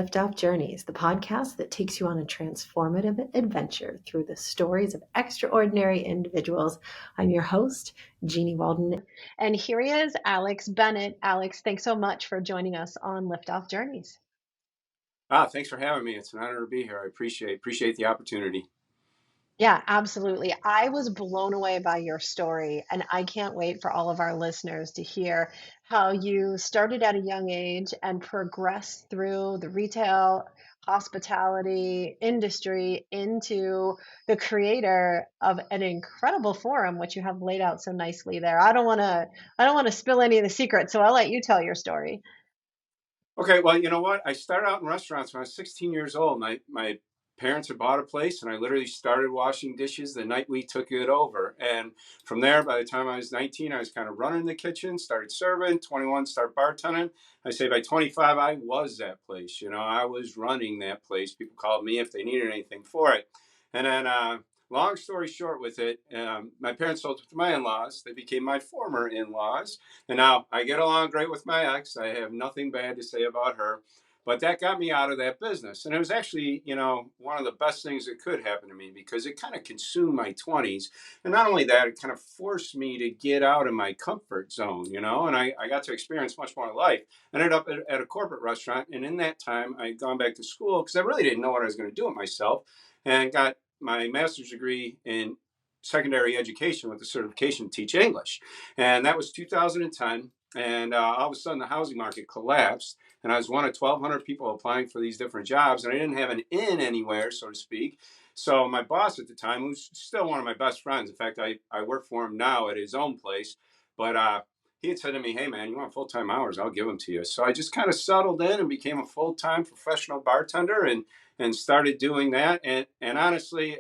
Liftoff Journeys, the podcast that takes you on a transformative adventure through the stories of extraordinary individuals. I'm your host, Jeanniey Walden. And here he is, Alex Bennet. Alex, thanks so much for joining us on Liftoff Journeys. Thanks for having me. It's an honor to be here. I appreciate the opportunity. Yeah, absolutely. I was blown away by your story, and I can't wait for all of our listeners to hear how you started at a young age and progressed through the retail, hospitality industry into the creator of an incredible forum, which you have laid out so nicely there. I don't want to spill any of the secrets, so I'll let you tell your story. Okay, well, you know what? I started out in restaurants when I was 16 years old. My parents had bought a place, and I literally started washing dishes the night we took it over. And from there, by the time I was 19, I was kind of running the kitchen, started serving. 21, start bartending. I say by 25, I was that place. I was running that place. People called me if they needed anything for it. And then, long story short with it, my parents sold it to my in-laws. They became my former in-laws. And now I get along great with my ex. I have nothing bad to say about her. But that got me out of that business. And it was actually, one of the best things that could happen to me because it kind of consumed my 20s. And not only that, it kind of forced me to get out of my comfort zone, and I got to experience much more life. I ended up at a corporate restaurant. And in that time, I'd gone back to school because I really didn't know what I was going to do with myself and got my master's degree in secondary education with a certification to teach English. And that was 2010. And all of a sudden, the housing market collapsed. And I was one of 1,200 people applying for these different jobs. And I didn't have an in anywhere, so to speak. So my boss at the time, who's still one of my best friends, in fact, I work for him now at his own place. But he had said to me, "Hey, man, you want full-time hours? I'll give them to you." So I just kind of settled in and became a full-time professional bartender and started doing that. And honestly,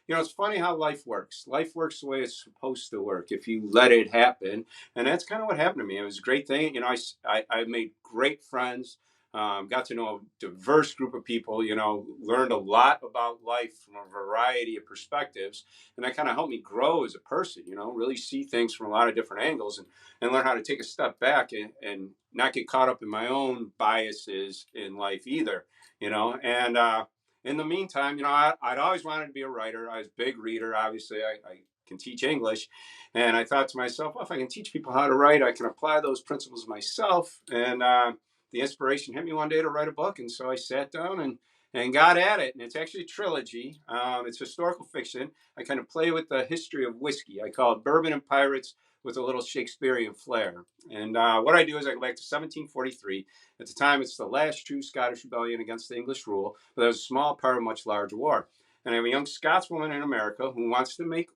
it's funny how life works. Life works the way it's supposed to work if you let it happen. And that's kind of what happened to me. It was a great thing. I made great friends, got to know a diverse group of people, learned a lot about life from a variety of perspectives. And that kind of helped me grow as a person, really see things from a lot of different angles and learn how to take a step back and not get caught up in my own biases in life either, and, in the meantime, I'd always wanted to be a writer. I was a big reader. Obviously, I can teach English. And I thought to myself, well, if I can teach people how to write, I can apply those principles myself. And the inspiration hit me one day to write a book. And so I sat down and got at it. And it's actually a trilogy. It's historical fiction. I kind of play with the history of whiskey. I call it Bourbon and Pirates with a little Shakespearean flair. And what I do is I go back to 1743. At the time, it's the last true Scottish rebellion against the English rule, but that was a small part of a much larger war. And I have a young Scotswoman in America who wants to make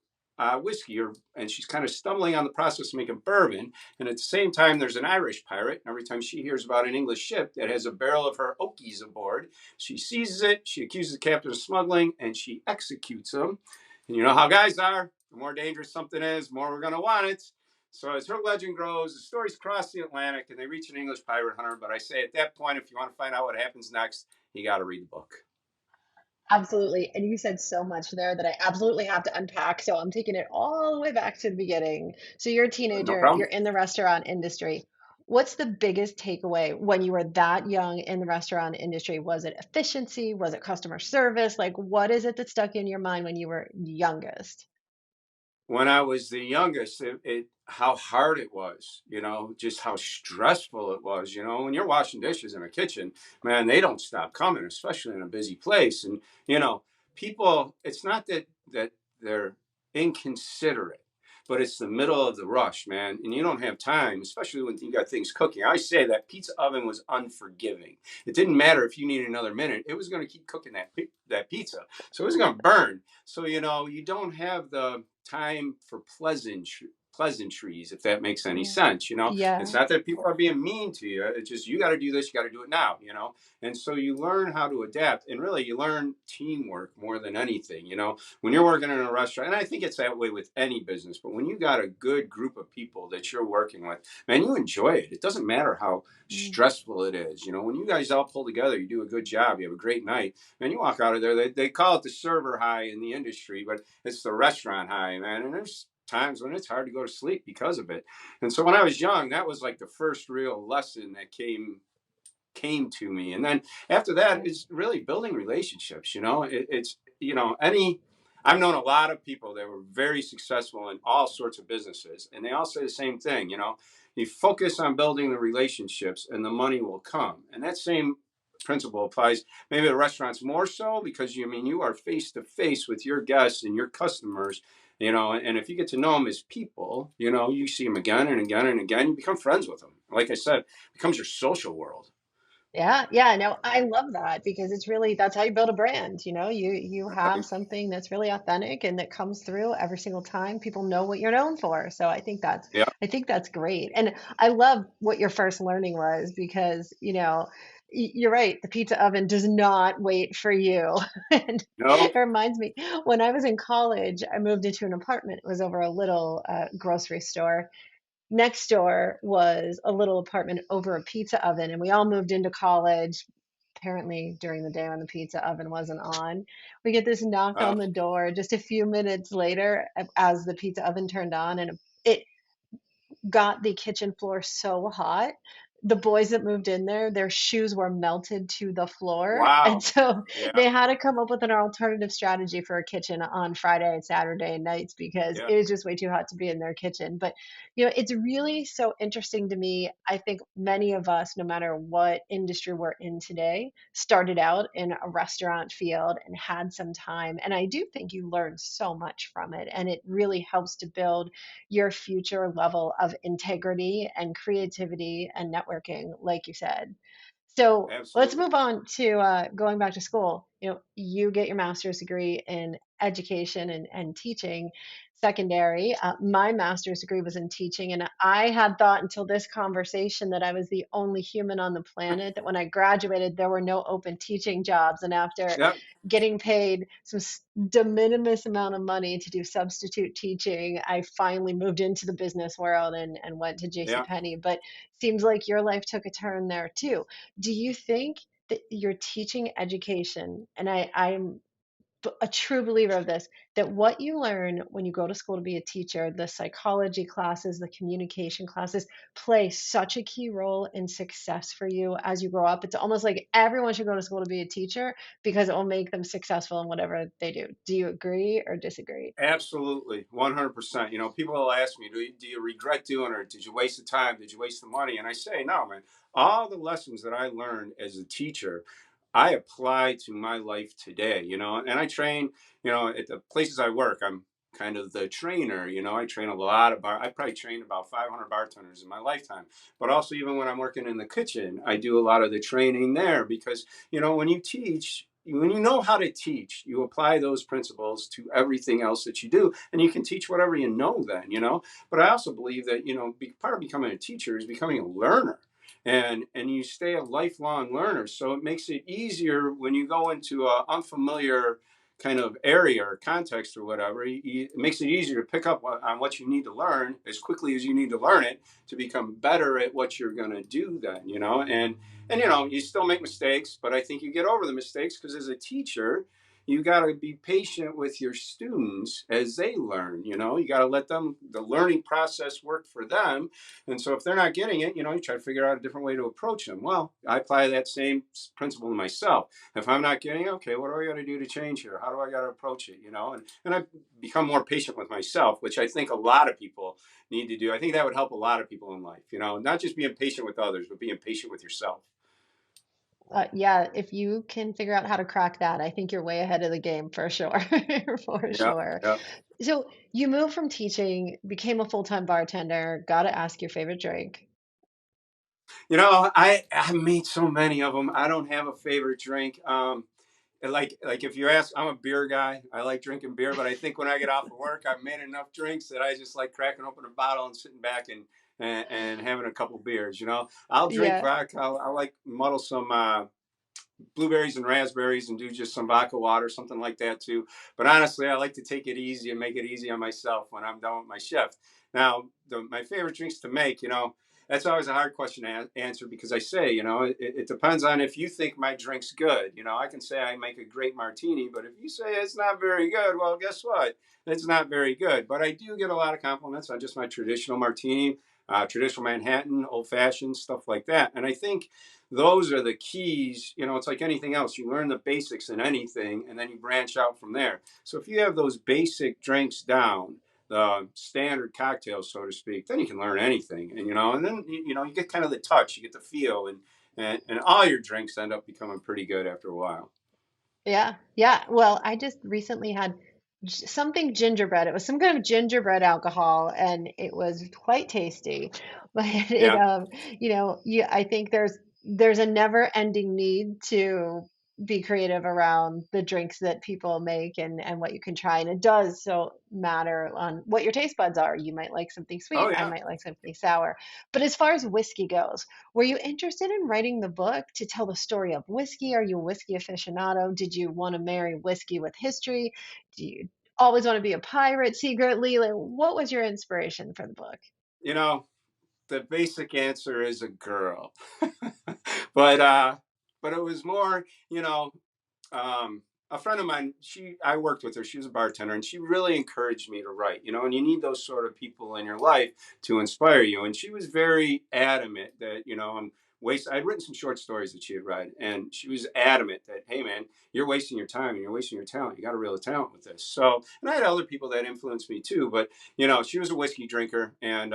whiskey, and she's kind of stumbling on the process of making bourbon. And at the same time, there's an Irish pirate. Every time she hears about an English ship that has a barrel of her Oakies aboard, she seizes it, she accuses the captain of smuggling, and she executes him. And you know how guys are. The more dangerous something is, the more we're going to want it. So as her legend grows, the stories cross the Atlantic and they reach an English pirate hunter. But I say at that point, if you want to find out what happens next, you got to read the book. Absolutely. And you said so much there that I absolutely have to unpack. So I'm taking it all the way back to the beginning. So you're a No teenager, problem. you're in the restaurant industry. What's the biggest takeaway when you were that young in the restaurant industry? Was it efficiency? Was it customer service? Like, what is it that stuck in your mind when you were youngest? When I was the youngest, how hard it was, just how stressful it was. When you're washing dishes in a kitchen, man, they don't stop coming, especially in a busy place. And, people, it's not that they're inconsiderate, but it's the middle of the rush, man. And you don't have time, especially when you got things cooking. I say that pizza oven was unforgiving. It didn't matter if you needed another minute. It was going to keep cooking that pizza. So it was going to burn. So, you don't have the time for pleasantries, if that makes any Yeah. sense. It's Yeah. not that people are being mean to you. It's just, you got to do this, you got to do it now. And so you learn how to adapt, and really you learn teamwork more than anything. When you're working in a restaurant, and I think it's that way with any business, but when you got a good group of people that you're working with, man, you enjoy it. It doesn't matter how Mm. stressful it is. When you guys all pull together, you do a good job, you have a great night, man. You walk out of there, they call it the server high in the industry, but it's the restaurant high, man. And there's times when it's hard to go to sleep because of it. And so when I was young, that was like the first real lesson that came came to me. And then after that, Right. it's really building relationships. It's, any, I've known a lot of people that were very successful in all sorts of businesses, and they all say the same thing. You focus on building the relationships and the money will come. And that same principle applies maybe to restaurants more so, because you are face to face with your guests and your customers. And if you get to know them as people, you see them again and again and again, you become friends with them. Like I said, it becomes your social world. Yeah, yeah, no, I love that because it's really that's how you build a brand, you know. You have Right. something that's really authentic and that comes through every single time. People know what you're known for. So Yeah. I think that's great. And I love what your first learning was because, you're right, the pizza oven does not wait for you. And No. it reminds me when I was in college, I moved into an apartment. It was over a little grocery store. Next door was a little apartment over a pizza oven, and we all moved into college apparently during the day when the pizza oven wasn't on. We get this knock Uh, on the door just a few minutes later as the pizza oven turned on, and it got the kitchen floor so hot. The boys that moved in there, their shoes were melted to the floor. And wow. so Yeah. they had to come up with an alternative strategy for a kitchen on Friday and Saturday nights because Yeah. it was just way too hot to be in their kitchen. But, it's really so interesting to me. I think many of us, no matter what industry we're in today, started out in a restaurant field and had some time. And I do think you learn so much from it. And it really helps to build your future level of integrity and creativity and networking, like you said. So let's Absolutely. move on to going back to school. You get your master's degree in education and teaching secondary. My master's degree was in teaching, and I had thought until this conversation that I was the only human on the planet, that when I graduated, there were no open teaching jobs. And after Yeah. getting paid some de minimis amount of money to do substitute teaching, I finally moved into the business world and went to Yeah. JCPenney. But seems like your life took a turn there too. Do you think that your teaching education, and I'm a true believer of this, that what you learn when you go to school to be a teacher, the psychology classes, the communication classes, play such a key role in success for you as you grow up? It's almost like everyone should go to school to be a teacher because it will make them successful in whatever they do. Do you agree or disagree? Absolutely, 100%. People will ask me, do you regret doing it? Did you waste the time? Did you waste the money? And I say, no, man. All the lessons that I learned as a teacher, I apply to my life today. And I train. At the places I work, I'm kind of the trainer. I train a lot of I probably trained about 500 bartenders in my lifetime. But also, even when I'm working in the kitchen, I do a lot of the training there because when you teach, when you know how to teach, you apply those principles to everything else that you do, and you can teach whatever you know then. But I also believe that, part of becoming a teacher is becoming a learner. And you stay a lifelong learner. So it makes it easier when you go into an unfamiliar kind of area or context or whatever. It makes it easier to pick up on what you need to learn as quickly as you need to learn it to become better at what you're going to do then. And you still make mistakes, but I think you get over the mistakes because as a teacher, you got to be patient with your students as they learn. You got to let them, the learning process, work for them. And so if they're not getting it, you try to figure out a different way to approach them. Well, I apply that same principle to myself. If I'm not getting it, okay, what do I got to do to change here? How do I got to approach it? And I become more patient with myself, which I think a lot of people need to do. I think that would help a lot of people in life. Not just being patient with others, but being patient with yourself. Yeah, if you can figure out how to crack that, I think you're way ahead of the game for sure. For Yeah. sure. Yeah. So you moved from teaching, became a full-time bartender, got to ask your favorite drink. I made so many of them. I don't have a favorite drink. And like if you ask, I'm a beer guy. I like drinking beer, but I think when I get off of work, I've made enough drinks that I just like cracking open a bottle and sitting back and having a couple beers. I'll drink Yeah. vodka. I like muddle some blueberries and raspberries and do just some vodka water, something like that too. But honestly, I like to take it easy and make it easy on myself when I'm done with my shift. Now, my favorite drinks to make, that's always a hard question to answer because I say, it depends on if you think my drink's good. I can say I make a great martini, but if you say it's not very good, well, guess what? It's not very good. But I do get a lot of compliments on just my traditional martini, traditional Manhattan, old fashioned, stuff like that. And I think those are the keys. It's like anything else. You learn the basics in anything, and then you branch out from there. So if you have those basic drinks down, the standard cocktails, so to speak, then you can learn anything. And then you get kind of the touch, you get the feel, and all your drinks end up becoming pretty good after a while. Yeah, yeah. Well, I just recently had something gingerbread. It was some kind of gingerbread alcohol, and it was quite tasty. But Yeah. I think there's a never-ending need to be creative around the drinks that people make and what you can try. And it does so matter on what your taste buds are. You might like something Oh sweet, I yeah. might like something sour. But as far as whiskey goes, were you interested in writing the book to tell the story of whiskey? Are you a whiskey aficionado? Did you want to marry whiskey with history? Do you always want to be a pirate secretly? Like, what was your inspiration for the book? You know, the basic answer is a girl. But it was more, um, a friend of mine, I worked with her, she was a bartender, and she really encouraged me to write, and you need those sort of people in your life to inspire you. And she was very adamant that, I'd written some short stories that she had read, and she was adamant that, hey man, you're wasting your time and you're wasting your talent. You got a real talent with this. So, and I had other people that influenced me too, but she was a whiskey drinker, and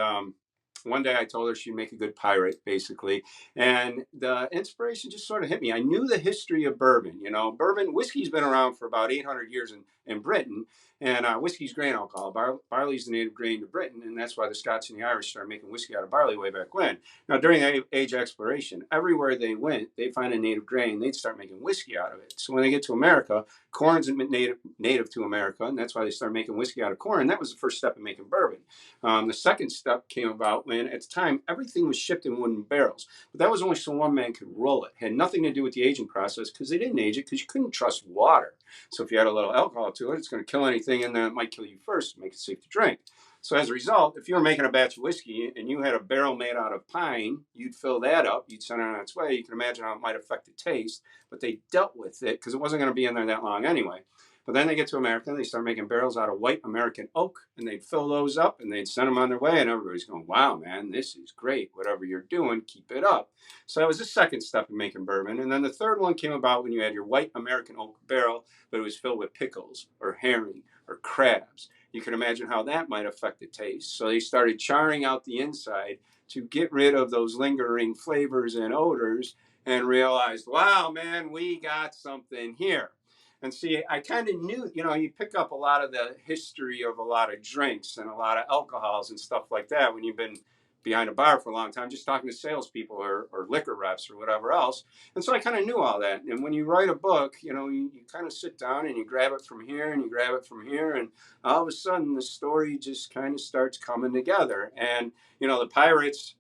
one day I told her she'd make a good pirate, basically. And the inspiration just sort of hit me. I knew the history of bourbon. Bourbon, whiskey's been around for about 800 years in Britain. And whiskey's grain alcohol. Barley's the native grain to Britain. And that's why the Scots and the Irish started making whiskey out of barley way back when. Now, during the age of exploration, everywhere they went, they'd find a native grain. They'd start making whiskey out of it. So when they get to America, corn's native to America. And that's why they started making whiskey out of corn. That was the first step in making bourbon. The second step came about when, at the time, everything was shipped in wooden barrels. But that was only so one man could roll it. It had nothing to do with the aging process because they didn't age it because you couldn't trust water. So if you add a little alcohol to it, it's going to kill anything in there that might kill you first, make it safe to drink. So as a result, if you were making a batch of whiskey and you had a barrel made out of pine, you'd fill that up, you'd send it on its way. You can imagine how it might affect the taste, but they dealt with it because it wasn't going to be in there that long anyway. But then they get to America and they start making barrels out of white American oak, and they'd fill those up and they'd send them on their way. And everybody's going, wow, man, this is great. Whatever you're doing, keep it up. So that was the second step in making bourbon. And then the third one came about when you had your white American oak barrel, but it was filled with pickles or herring or crabs. You can imagine how that might affect the taste. So they started charring out the inside to get rid of those lingering flavors and odors, and realized, wow, man, we got something here. And see, I kind of knew, you pick up a lot of the history of a lot of drinks and a lot of alcohols and stuff like that when you've been behind a bar for a long time, just talking to salespeople or liquor reps or whatever else. And so I kind of knew all that. And when you write a book, you kind of sit down and you grab it from here and you grab it from here. And all of a sudden, the story just kind of starts coming together. And, the pirates,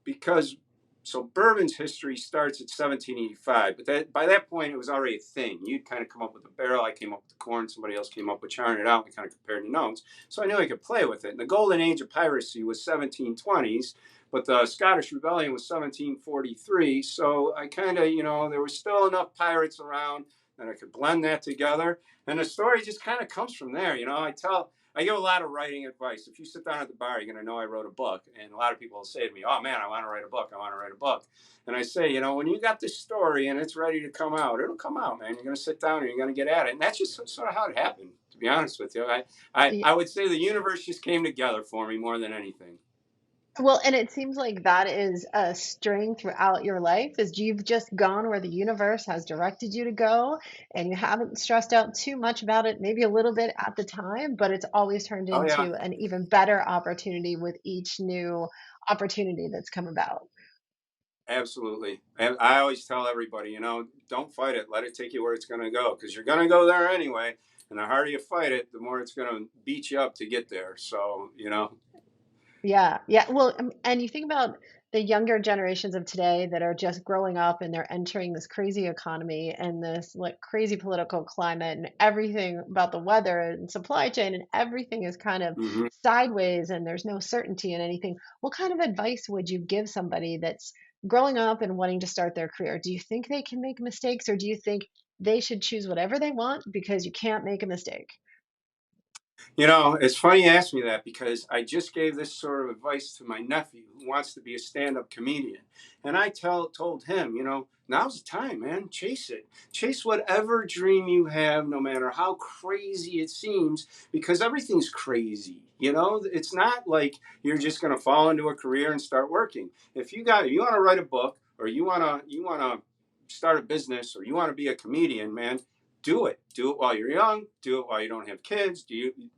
because so bourbon's history starts at 1785, but by that point it was already a thing. You'd kind of come up with a barrel, I came up with the corn, somebody else came up with charring it out. We kind of compared the notes, so I knew I could play with it. And the golden age of piracy was 1720s, but the Scottish Rebellion was 1743. So I kind of, there was still enough pirates around that I could blend that together, and the story just kind of comes from there. I give a lot of writing advice. If you sit down at the bar, you're going to know I wrote a book. And a lot of people will say to me, oh man, I want to write a book. I want to write a book. And I say, when you got this story and it's ready to come out, it'll come out, man. You're going to sit down and you're going to get at it. And that's just sort of how it happened, to be honest with you. I would say the universe just came together for me more than anything. Well, and it seems like that is a string throughout your life, is you've just gone where the universe has directed you to go, and you haven't stressed out too much about it, maybe a little bit at the time, but it's always turned Oh, yeah, into an even better opportunity with each new opportunity that's come about. absolutely. And I always tell everybody, don't fight it. Let it take you where it's going to go because you're going to go there anyway. And the harder you fight it, the more it's going to beat you up to get there. So. Yeah, yeah. Well, and you think about the younger generations of today that are just growing up and they're entering this crazy economy and this like crazy political climate and everything about the weather and supply chain and everything is kind of Hmm. sideways and there's no certainty in anything. What kind of advice would you give somebody that's growing up and wanting to start their career? Do you think they can make mistakes or do you think they should choose whatever they want because you can't make a mistake? You know, it's funny you asked me that because I just gave this sort of advice to my nephew who wants to be a stand-up comedian. And told him, you know, now's the time, man. Chase it. Chase whatever dream you have, no matter how crazy it seems, because everything's crazy. You know, it's not like you're just gonna fall into a career and start working. If you want to write a book or you wanna start a business or you want to be a comedian, man, do it. Do it while you're young. Do it while you don't have kids.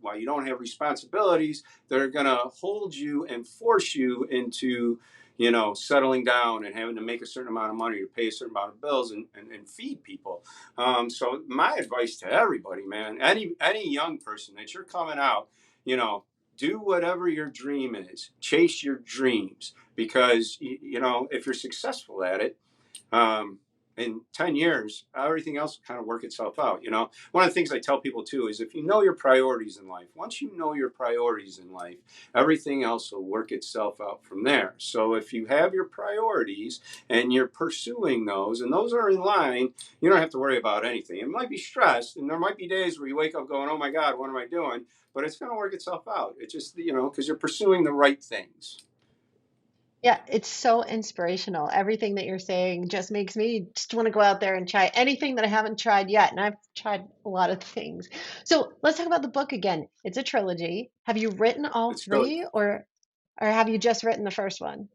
While you don't have responsibilities that are gonna hold you and force you into, you know, settling down and having to make a certain amount of money to pay a certain amount of bills and feed people. So my advice to everybody, man, any young person that you're coming out, you know, do whatever your dream is. Chase your dreams because you know if you're successful at it, um, in 10 years, everything else will kind of work itself out. You know, one of the things I tell people too is if you know your priorities in life, once you know your priorities in life, everything else will work itself out from there. So if you have your priorities and you're pursuing those and those are in line, you don't have to worry about anything. It might be stressed and there might be days where you wake up going, oh my God, what am I doing? But it's going to work itself out. It just, you know, because you're pursuing the right things. Yeah, it's so inspirational. Everything that you're saying just makes me just want to go out there and try anything that I haven't tried yet. And I've tried a lot of things. So let's talk about the book again. It's a trilogy. Have you written all It's really three or have you just written the first one?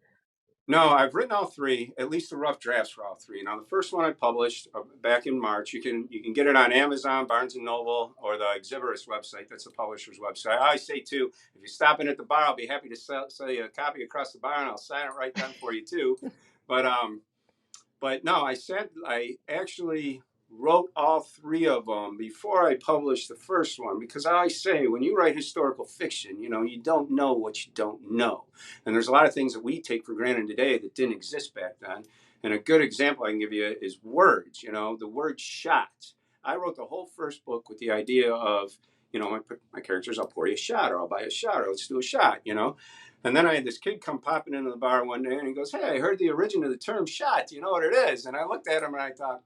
No, I've written all three, at least the rough drafts for all three. Now, the first one I published back in March. You can get it on Amazon, Barnes and Noble, or the Exhibitor's website. That's the publisher's website. I always say too, if you're stopping at the bar, I'll be happy to sell you a copy across the bar, and I'll sign it right then for you too. But no, I actually wrote all three of them before I published the first one because I say when you write historical fiction, you know, you don't know what you don't know. And there's a lot of things that we take for granted today that didn't exist back then. And a good example I can give you is words, you know, the word shot. I wrote the whole first book with the idea of, you know, my characters, I'll pour you a shot or I'll buy a shot or let's do a shot, you know. And then I had this kid come popping into the bar one day and he goes, "Hey, I heard the origin of the term shot. Do you know what it is?" And I looked at him and I thought,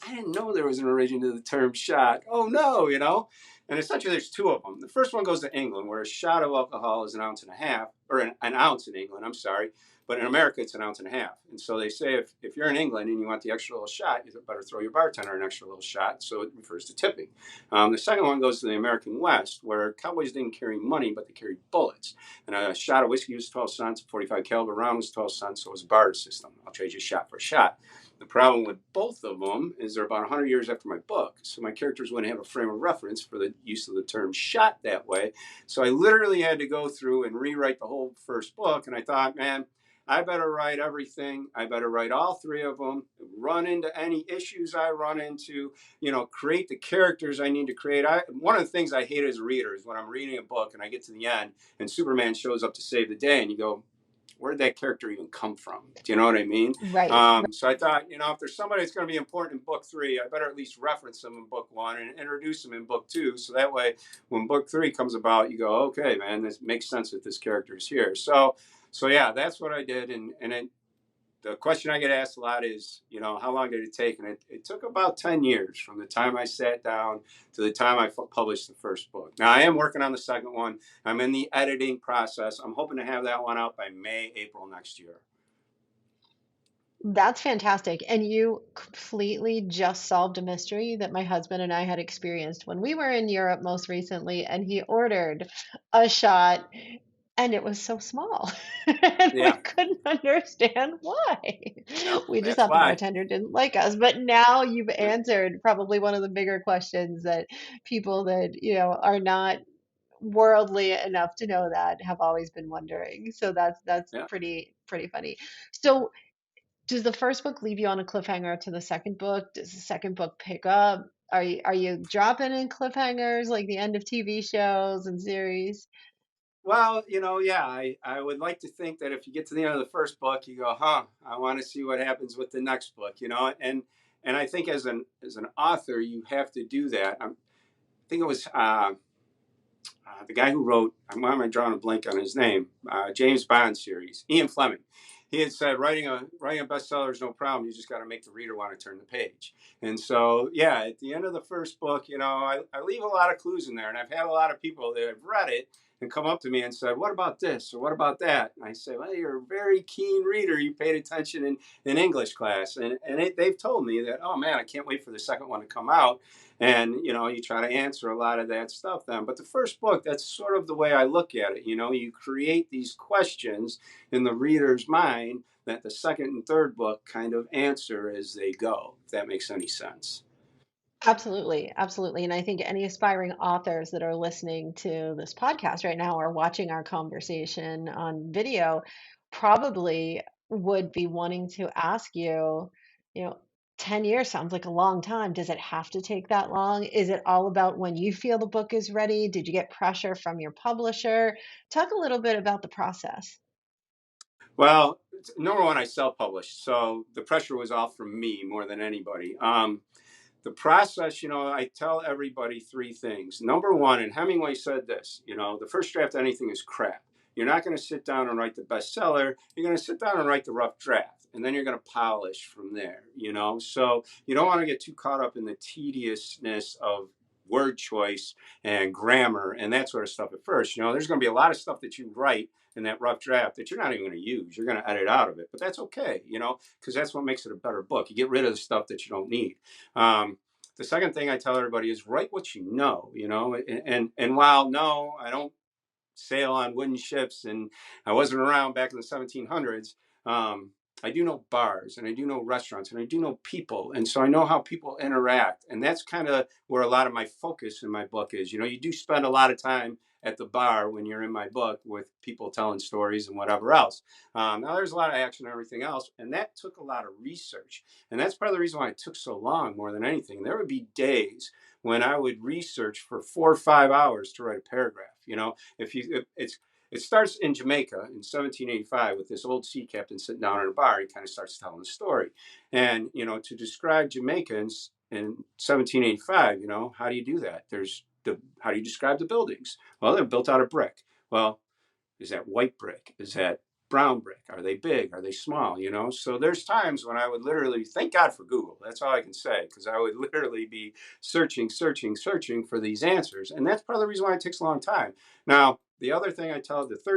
I didn't know there was an origin to the term shot. Oh no, you know? And essentially there's two of them. The first one goes to England, where a shot of alcohol is an ounce and a half, or an ounce in England, I'm sorry. But in America, it's an ounce and a half. And so they say if you're in England and you want the extra little shot, you better throw your bartender an extra little shot. So it refers to tipping. The second one goes to the American West, where cowboys didn't carry money, but they carried bullets. And a shot of whiskey was 12 cents, a 45 caliber round was 12 cents, so it was a barter system. I'll trade you a shot for a shot. The problem with both of them is they're about 100 years after my book, so my characters wouldn't have a frame of reference for the use of the term shot that way. So I literally had to go through and rewrite the whole first book, and I thought, man, I better write everything. I better write all three of them, run into any issues I run into, you know, create the characters I need to create. One of the things I hate as a reader is when I'm reading a book and I get to the end and Superman shows up to save the day, and you go, where did that character even come from? Do you know what I mean? Right. So I thought, you know, if there's somebody that's going to be important in book three, I better at least reference them in book one and introduce them in book two. So that way, when book three comes about, you go, okay, man, this makes sense that this character is here. So yeah, that's what I did. The question I get asked a lot is, you know, how long did it take? And it took about 10 years from the time I sat down to the time I published the first book. Now, I am working on the second one. I'm in the editing process. I'm hoping to have that one out by May, April next year. That's fantastic. And you completely just solved a mystery that my husband and I had experienced when we were in Europe most recently, and he ordered a shot, and it was so small. And we Yeah, couldn't understand why. yep, We just that's thought the why. bartender didn't like us. But now you've Yeah, answered probably one of the bigger questions that people that, are not worldly enough to know that have always been wondering. So that's yeah. pretty funny. So does the first book leave you on a cliffhanger to the second book? Does the second book pick up? Are you dropping in cliffhangers like the end of TV shows and series? Well, yeah, I would like to think that if you get to the end of the first book, you go, huh, I want to see what happens with the next book, and I think as an author, you have to do that. I think it was the guy who wrote, why am I drawing a blank on his name? James Bond series, Ian Fleming. He had said writing a bestseller is no problem. You just got to make the reader want to turn the page. And so, yeah, at the end of the first book, I leave a lot of clues in there, and I've had a lot of people that have read it and come up to me and said, "What about this or what about that?" And I say, "Well, you're a very keen reader. You paid attention in English class, and they've told me that, oh man, I can't wait for the second one to come out." And you try to answer a lot of that stuff then, but the first book, that's sort of the way I look at it. You create these questions in the reader's mind that the second and third book kind of answer as they go, if that makes any sense. Absolutely, absolutely. And I think any aspiring authors that are listening to this podcast right now or watching our conversation on video probably would be wanting to ask you, you know, 10 years sounds like a long time. Does it have to take that long? Is it all about when you feel the book is ready? Did you get pressure from your publisher? Talk a little bit about the process. Well, number one, I self-published, so the pressure was off from me more than anybody. The process, I tell everybody three things. Number one, and Hemingway said this, the first draft of anything is crap. You're not going to sit down and write the bestseller. You're going to sit down and write the rough draft, and then you're going to polish from there. So you don't want to get too caught up in the tediousness of word choice and grammar and that sort of stuff at first. There's going to be a lot of stuff that you write in that rough draft that you're not even going to use. You're going to edit out of it, but that's okay, because that's what makes it a better book. You get rid of the stuff that you don't need. The second thing I tell everybody is write what and while no, I don't sail on wooden ships, and I wasn't around back in the 1700s. Um, I do know bars, and I do know restaurants, and I do know people, and so I know how people interact, and that's kind of where a lot of my focus in my book is. You do spend a lot of time at the bar when you're in my book with people telling stories and whatever else. Now there's a lot of action and everything else, and that took a lot of research, and that's part of the reason why it took so long more than anything. There would be days when I would research for 4 or 5 hours to write a paragraph. If you if it's it starts in Jamaica in 1785 with this old sea captain sitting down at a bar. He kind of starts telling the story, and to describe Jamaica in 1785, how do you do that? How do you describe the buildings? Well, they're built out of brick. Well, is that white brick? Is that brown brick? Are they big? Are they small? So there's times when I would literally, thank God for Google. That's all I can say, because I would literally be searching for these answers. And that's part of the reason why it takes a long time. Now, the third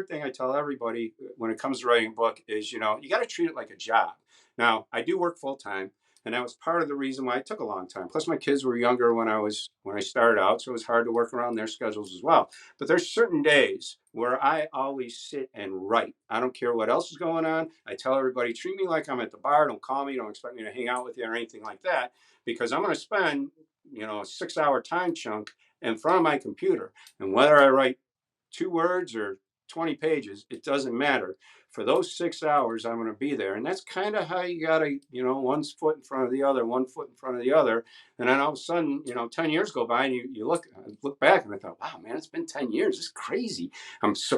thing I tell everybody when it comes to writing a book is, you got to treat it like a job. Now, I do work full time, and that was part of the reason why it took a long time. Plus, my kids were younger when I started out, so it was hard to work around their schedules as well. But there's certain days where I always sit and write. I don't care what else is going on. I tell everybody, treat me like I'm at the bar. Don't call me. Don't expect me to hang out with you or anything like that, because I'm going to spend, a 6 hour time chunk in front of my computer. And whether I write 2 words or 20 pages, it doesn't matter. For those 6 hours, I'm going to be there. And that's kind of how you got to, one foot in front of the other, one foot in front of the other. And then all of a sudden, 10 years go by, and you look back, and I thought, wow, man, it's been 10 years. It's crazy.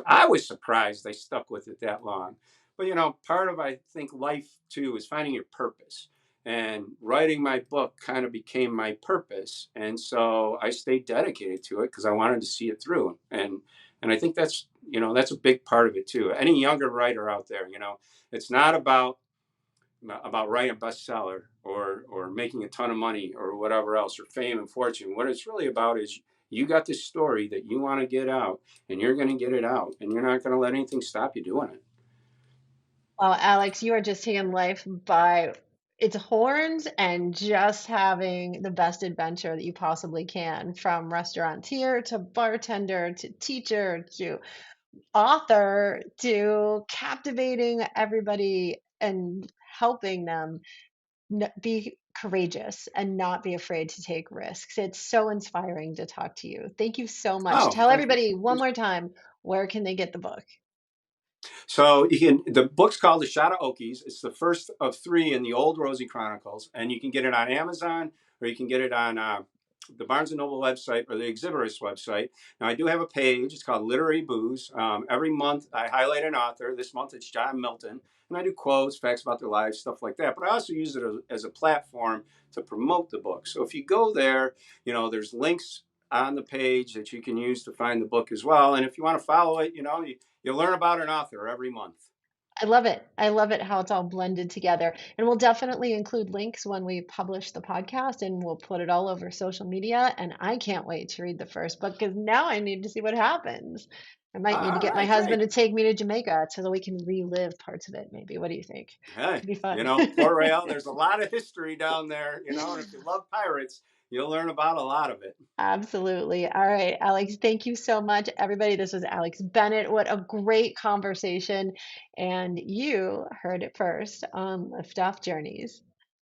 I was surprised they stuck with it that long. But, part of, I think, life too is finding your purpose. And writing my book kind of became my purpose. And so I stayed dedicated to it because I wanted to see it through. And I think that's a big part of it too. Any younger writer out there, it's not about writing a bestseller or making a ton of money or whatever else, or fame and fortune. What it's really about is you got this story that you want to get out, and you're going to get it out, and you're not going to let anything stop you doing it. Well, Alex, you are just taking life by its horns and just having the best adventure that you possibly can, from restaurateur to bartender to teacher to author to captivating everybody and helping them be courageous and not be afraid to take risks. It's so inspiring to talk to you. Thank you so much. Oh, Tell thank you. everybody one more time, where can they get the book? So the book's called A Shot of Oakies. It's the first of three in the Olde Rosie Chronicles, and you can get it on Amazon, or you can get it on the Barnes and Noble website or the Exhibitor's website. Now, I do have a page. It's called Literary Booze. Every month, I highlight an author. This month, it's John Milton. And I do quotes, facts about their lives, stuff like that. But I also use it as a platform to promote the book. So if you go there, there's links on the page that you can use to find the book as well. And if you want to follow it, you learn about an author every month. I love it. I love it how it's all blended together. And we'll definitely include links when we publish the podcast and we'll put it all over social media. And I can't wait to read the first book because now I need to see what happens. I might need to All get my right, husband great. to take me to Jamaica so that we can relive parts of it, maybe. What do you think? Hey, Could be fun. Port Royal, there's a lot of history down there, and if you love pirates, you'll learn about a lot of it. Absolutely. All right, Alex, thank you so much. Everybody, this was Alex Bennett. What a great conversation. And you heard it first on Liftoff Journeys.